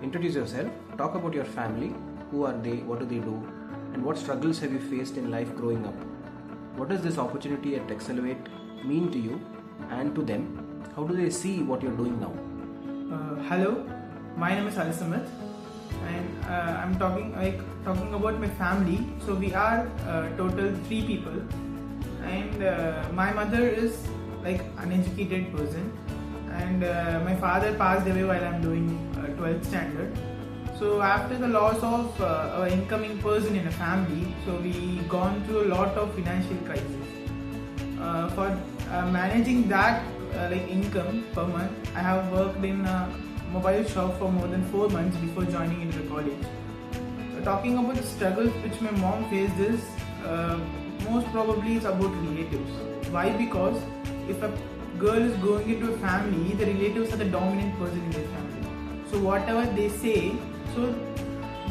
Introduce yourself, talk about your family, who are they, what do they do, and what struggles have you faced in life growing up. What does this opportunity at Xcelevate mean to you and to them? How do they see what you're doing now? Hello, my name is Xcelevate and I'm talking about my family. So we are total 3 people, and my mother is like uneducated person, and my father passed away while I'm doing 12th standard. So after the loss of our incoming person in a family, so we gone through a lot of financial crisis. For managing that income per month, I have worked in a mobile shop for more than 4 months before joining into the college. Talking about the struggles which my mom faced is most probably it's about relatives. Why? Because if a girl is going into a family, the relatives are the dominant person in their family. So whatever they say, so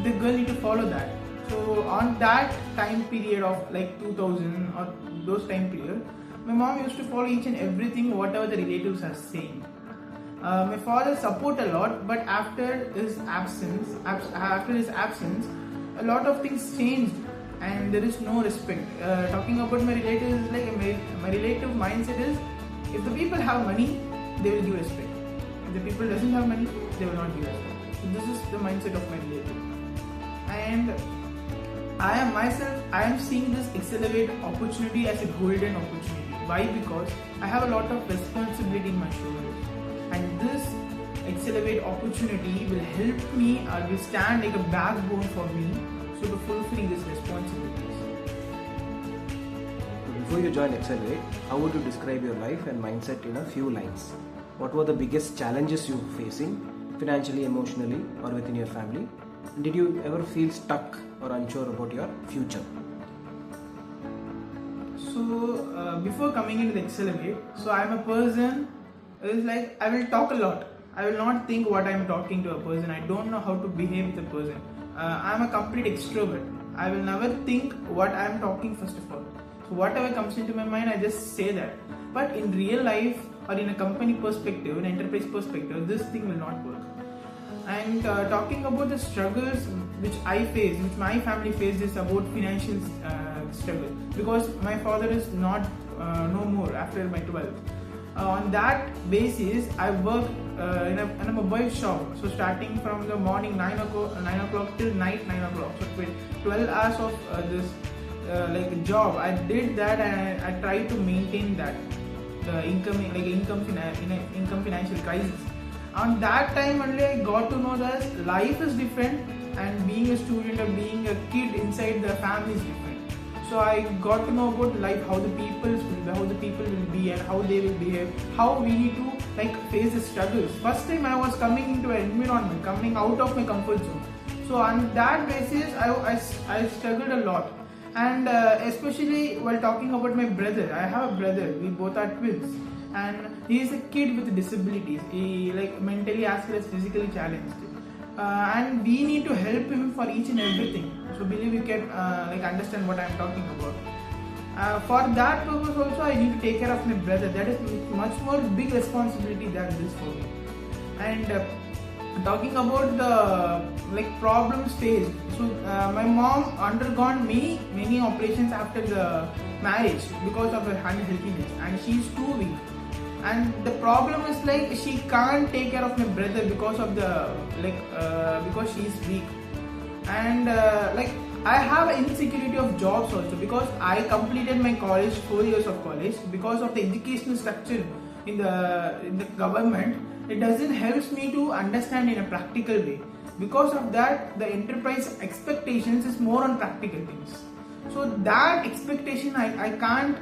the girl need to follow that. So on that time period of like 2000 or those time period, my mom used to follow each and everything whatever the relatives are saying. My father support a lot, but after his absence, a lot of things changed, and there is no respect. Talking about my relatives, like my relative mindset is, if the people have money, they will give respect. If the people doesn't have money, they will not give respect. So this is the mindset of my relative, and I am seeing this Xcelevate opportunity as a golden opportunity. Why? Because I have a lot of responsibility in my shoulders, and this Xcelevate opportunity will help me or will stand like a backbone for me, so to fulfilling these responsibilities. Before you joined Xcelevate, how would you describe your life and mindset in a few lines? What were the biggest challenges you were facing, financially, emotionally, or within your family? And did you ever feel stuck or unsure about your future? So before coming into the Xcelevate, so I am a person who is like, I will talk a lot. I will not think what I am talking to a person. I don't know how to behave with a person. I am a complete extrovert. I will never think what I am talking first of all. So whatever comes into my mind, I just say that. But in real life or in a company perspective, an enterprise perspective, this thing will not work. And talking about the struggles which I face, which my family faced, is about financial struggle, because my father is not no more after my 12th. On that basis, I work in a mobile shop. So starting from the morning 9 o'clock till night 9 o'clock. So 12 hours of this job. I did that, and I tried to maintain that the income financial crisis. On that time only I got to know that life is different, and being a student or being a kid inside the family is different. So I got to know about life, how the people will be and how they will behave, how we need to face the struggles. First time I was coming into an environment, coming out of my comfort zone. So on that basis I struggled a lot, and especially while talking about my brother. I have a brother, we both are twins, and he is a kid with disabilities. He mentally as well as physically challenged, and we need to help him for each and everything. So believe you can understand what I am talking about. For that purpose also I need to take care of my brother. That is much more big responsibility than this for me. And talking about the problems faced, so my mom undergone many operations after the marriage because of her unhealthiness, and she is too weak. And the problem is she can't take care of my brother because of the because she is weak. And I have an insecurity of jobs also, because I completed my college, 4 years of college. Because of the educational structure in the government, it doesn't help me to understand in a practical way. Because of that, the enterprise expectations is more on practical things. So that expectation, I can't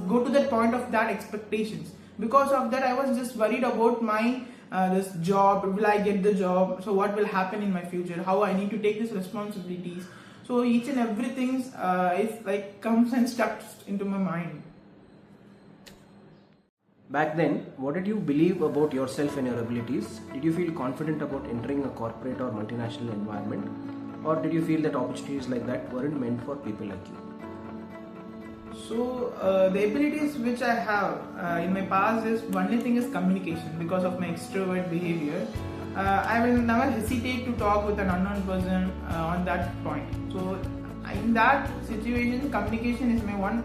go to that point of that expectations. Because of that, I was just worried about my this job. Will I get the job? So what will happen in my future? How I need to take these responsibilities? So each and everything is comes and stuck into my mind. Back then, what did you believe about yourself and your abilities? Did you feel confident about entering a corporate or multinational environment? Or did you feel that opportunities like that weren't meant for people like you? So the abilities which I have in my past is, only thing is communication. Because of my extrovert behavior, I will never hesitate to talk with an unknown person on that point. So in that situation, communication is my one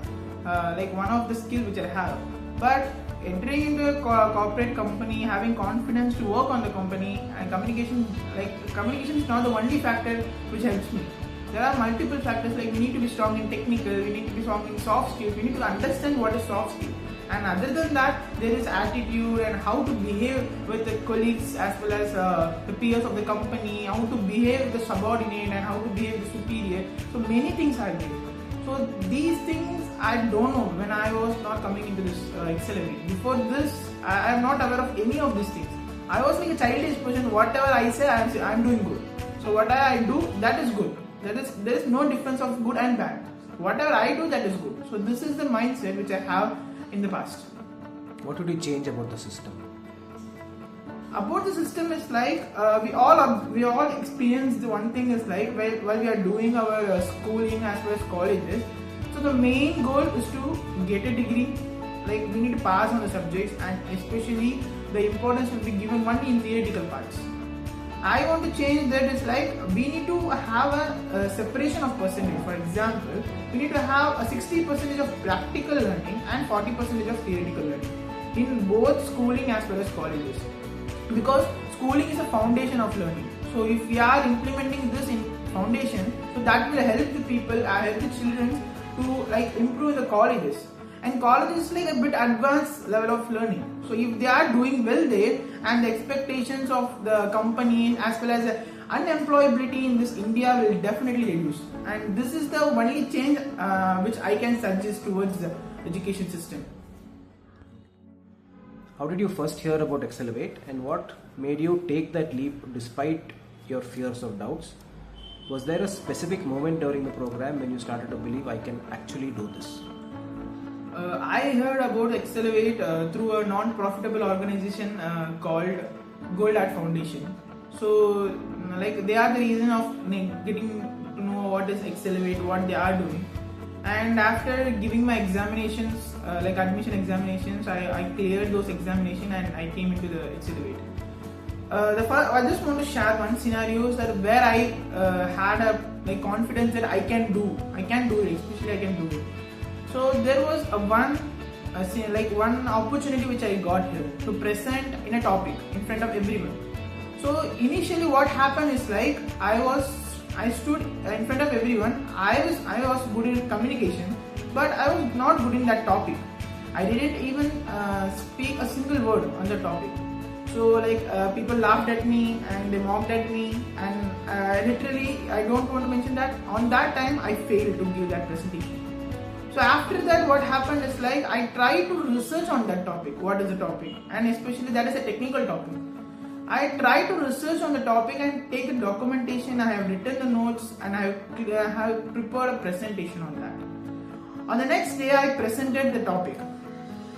of the skills which I have. But entering into a corporate company, having confidence to work on the company, and communication is not the only factor which helps me. There are multiple factors, like we need to be strong in technical, we need to be strong in soft skills, we need to understand what is soft skill. And other than that, there is attitude and how to behave with the colleagues as well as the peers of the company, how to behave with the subordinate and how to behave with the superior. So many things are there. So these things I don't know when I was not coming into this Xcelevate. Before this, I am not aware of any of these things. I was like a childish person. Whatever I say, I am doing good. So whatever I do, that is good. There is no difference of good and bad. Whatever I do, that is good. So this is the mindset which I have in the past. What would you change about the system? About the system is like we all experience the one thing is like while we are doing our schooling as well as colleges. So the main goal is to get a degree. Like we need to pass on the subjects, and especially the importance will be given only in theoretical parts. I want to change that. Is like we need to have a separation of percentage. For example, we need to have a 60% of practical learning and 40% of theoretical learning in both schooling as well as colleges. Because schooling is a foundation of learning. So if we are implementing this in foundation, so that will help the people, help the children to like improve the colleges. And college is like a bit advanced level of learning. So if they are doing well there, and the expectations of the company as well as the unemployability in this India will definitely reduce. And this is the only change which I can suggest towards the education system. How did you first hear about Xcelevate, and what made you take that leap despite your fears or doubts? Was there a specific moment during the program when you started to believe I can actually do this? I heard about Xcelevate through a non-profitable organization called Gold Art Foundation. So, like they are the reason of getting to know what is Xcelevate, what they are doing. And after giving my examinations, like admission examinations, I cleared those examinations and I came into the Xcelevate. I just want to share one scenario that where I had a confidence that I can do it, especially I can do it. So there was one opportunity which I got here to present in a topic in front of everyone. So initially what happened is like I stood in front of everyone. I was good in communication, but I was not good in that topic. I didn't even speak a single word on the topic. So like people laughed at me and they mocked at me, and literally I don't want to mention that on that time I failed to give that presentation. So after that what happened is like I tried to research on that topic, what is the topic, and especially that is a technical topic. I tried to research on the topic and take a documentation. I have written the notes and I have prepared a presentation on that. On the next day I presented the topic,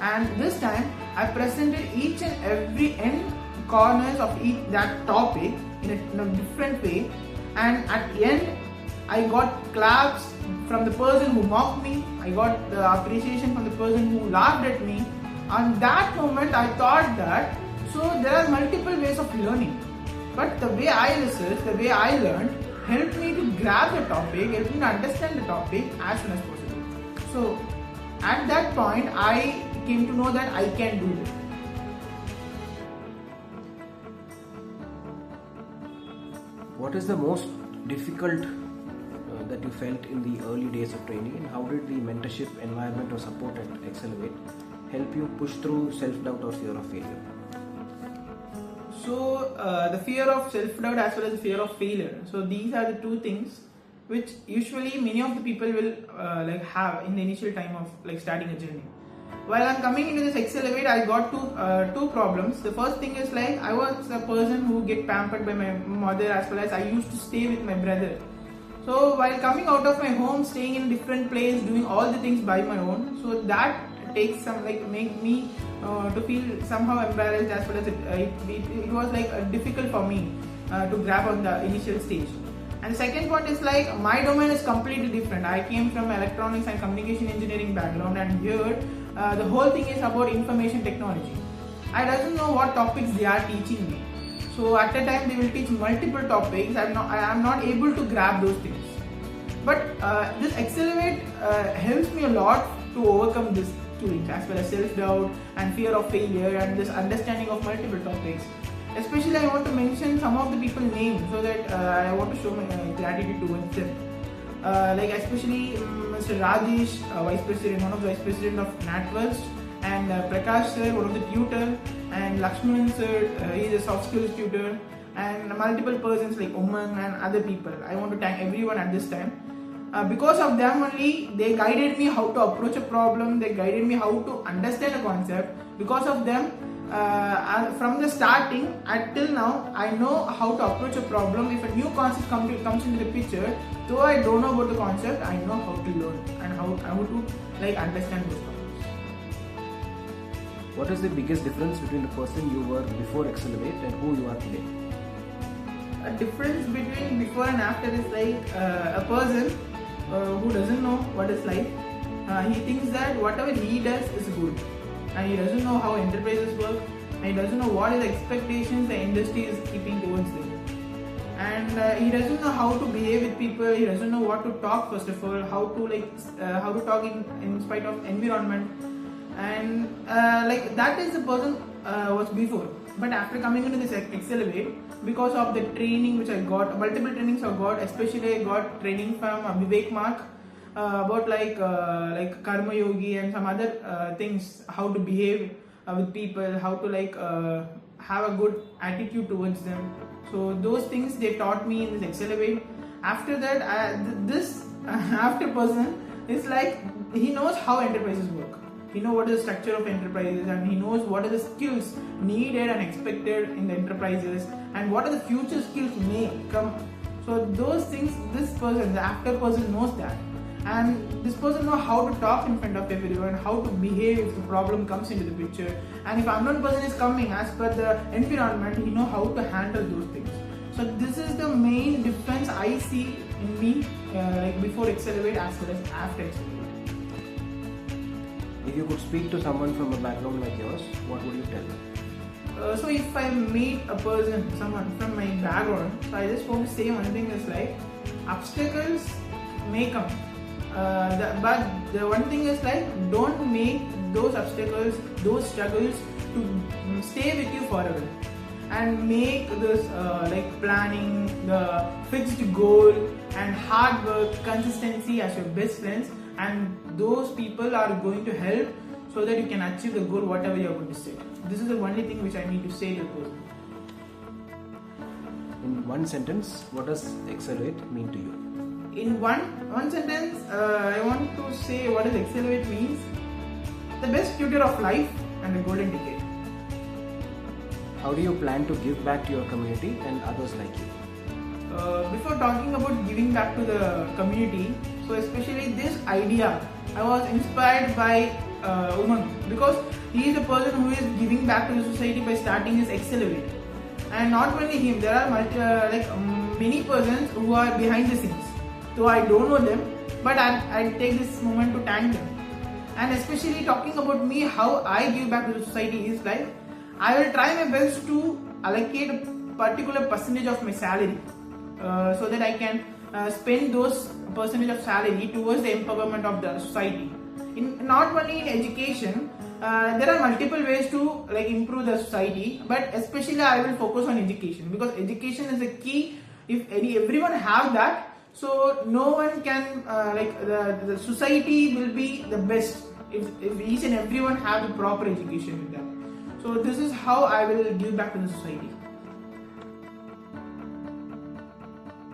and this time I presented each and every end corners of that topic in a different way, and at the end I got claps from the person who mocked me. I got the appreciation from the person who laughed at me. On that moment I thought that so there are multiple ways of learning, but the way I researched, the way I learned helped me to grab the topic, helped me to understand the topic as soon as possible. So at that point I came to know that I can do this. What is the most difficult that you felt in the early days of training, and how did the mentorship environment or support at Xcelevate help you push through self-doubt or fear of failure? So the fear of self-doubt as well as the fear of failure. So these are the two things which usually many of the people will have in the initial time of starting a journey. While I'm coming into this Xcelevate, I got two problems. The first thing is like I was a person who get pampered by my mother, as well as I used to stay with my brother. So while coming out of my home, staying in a different place, doing all the things by my own, so that takes some make me to feel somehow embarrassed, as well as it was difficult for me to grab on the initial stage. And the second point is like my domain is completely different. I came from electronics and communication engineering background, and here the whole thing is about information technology. I doesn't know what topics they are teaching me. So at a time they will teach multiple topics. I am not able to grab those things. But this Xcelevate helps me a lot to overcome these two things, as well as self-doubt and fear of failure and this understanding of multiple topics. Especially I want to mention some of the people's names so that I want to show my gratitude towards them. Like especially Mr. Rajesh, Vice President, one of the Vice President of NatWest, and Prakash sir, one of the tutor, and Lakshman sir, he is a soft skills tutor, and multiple persons like Umang and other people. I want to thank everyone at this time. Because of them only, they guided me how to approach a problem, they guided me how to understand a concept. Because of them, from the starting until now, I know how to approach a problem. If a new concept comes into the picture, though I don't know about the concept, I know how to learn and how to like understand those problems. What is the biggest difference between the person you were before Xcelevate and who you are today? A difference between before and after is like a person who doesn't know what is life. He thinks that whatever he does is good, and he doesn't know how enterprises work, and he doesn't know what is the expectations the industry is keeping towards them, and he doesn't know how to behave with people. He doesn't know what to talk first of all, how to talk in spite of environment, and like that is the person was before. But after coming into this Xcelevate, because of the training which I got, multiple trainings I got, especially I got training from Vivek Mark about like Karma Yogi and some other things, how to behave with people, how to like have a good attitude towards them. So those things they taught me in this Xcelevate. After that, this after person is like he knows how enterprises work. He knows what is the structure of enterprises, and he knows what are the skills needed and expected in the enterprises, and what are the future skills may come. So those things, this person, the after person knows that, and this person knows how to talk in front of everyone, how to behave if the problem comes into the picture, and if unknown person is coming as per the environment, he knows how to handle those things. So this is the main difference I see in me like before Xcelevate as well as after Xcelevate. If you could speak to someone from a background like yours, what would you tell them? So if I meet a person, someone from my background, so I just want to say one thing is like, obstacles may come, but the one thing is like, don't make those obstacles, those struggles to stay with you forever, and make this like planning, the fixed goal and hard work, consistency as your best friends, and those people are going to help so that you can achieve the goal whatever you are going to set. This is the only thing which I need to say to the person. In one sentence, what does Xcelevate mean to you? In one sentence, I want to say what does Xcelevate means. The best tutor of life and a golden ticket. How do you plan to give back to your community and others like you? Before talking about giving back to the community, so especially this idea, I was inspired by Umang, because he is a person who is giving back to the society by starting his Xcelevate. And not only him, there are many persons who are behind the scenes. So I don't know them, but I take this moment to thank them. And especially talking about me, how I give back to the society is like, I will try my best to allocate a particular percentage of my salary so that I can spend those percentage of salary towards the empowerment of the society. Not only in education, there are multiple ways to like improve the society, but especially I will focus on education, because education is the key. If everyone have that, so no one can the society will be the best if each and everyone have the proper education with them. So this is how I will give back to the society.